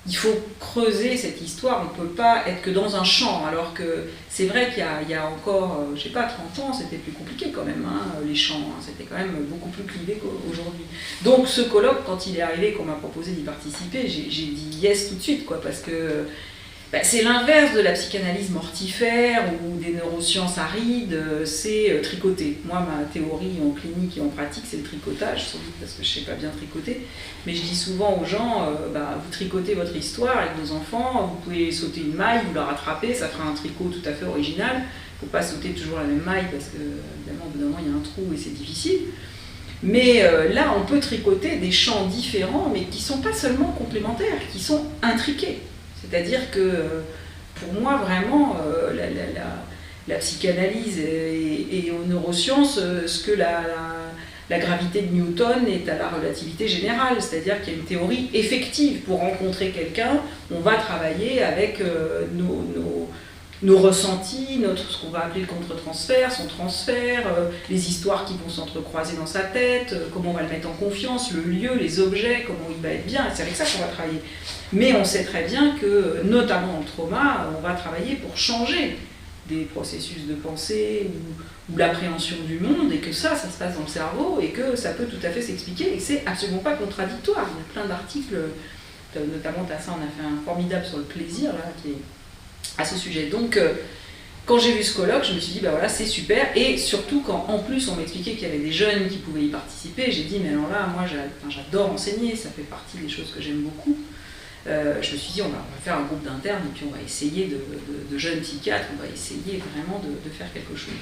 il faut creuser cette histoire, on ne peut pas être que dans un champ, alors que c'est vrai qu'il y a encore, je sais pas, 30 ans, c'était plus compliqué quand même, hein, les champs, hein, c'était quand même beaucoup plus clivé qu'aujourd'hui. Donc ce colloque, quand il est arrivé, qu'on m'a proposé d'y participer, j'ai dit yes tout de suite, quoi, parce que c'est l'inverse de la psychanalyse mortifère ou des neurosciences arides, c'est tricoter. Moi, ma théorie en clinique et en pratique, c'est le tricotage, sans doute parce que je ne sais pas bien tricoter. Mais je dis souvent aux gens, vous tricotez votre histoire avec vos enfants, vous pouvez sauter une maille, vous la rattrapez, ça fera un tricot tout à fait original. Il ne faut pas sauter toujours la même maille parce que, évidemment, au bout d'un moment, il y a un trou et c'est difficile. Mais là, on peut tricoter des champs différents, mais qui ne sont pas seulement complémentaires, qui sont intriqués. C'est-à-dire que, pour moi, vraiment, la psychanalyse et aux neurosciences, ce que la gravité de Newton est à la relativité générale. C'est-à-dire qu'il y a une théorie effective. Pour rencontrer quelqu'un, on va travailler avec nos ressentis, ce qu'on va appeler le contre-transfert, son transfert, les histoires qui vont s'entrecroiser dans sa tête, comment on va le mettre en confiance, le lieu, les objets, comment il va être bien, c'est avec ça qu'on va travailler. Mais on sait très bien que, notamment dans le trauma, on va travailler pour changer des processus de pensée ou l'appréhension du monde, et que ça se passe dans le cerveau, et que ça peut tout à fait s'expliquer, et c'est absolument pas contradictoire. Il y a plein d'articles, notamment Tassin en a fait un formidable sur le plaisir, là, qui est à ce sujet. Donc, quand j'ai vu ce colloque, je me suis dit, voilà, c'est super. Et surtout, quand en plus on m'expliquait qu'il y avait des jeunes qui pouvaient y participer, j'ai dit, mais alors là, moi j'adore enseigner, ça fait partie des choses que j'aime beaucoup. Je me suis dit, on va faire un groupe d'internes et puis on va essayer de jeunes psychiatres, on va essayer vraiment de faire quelque chose.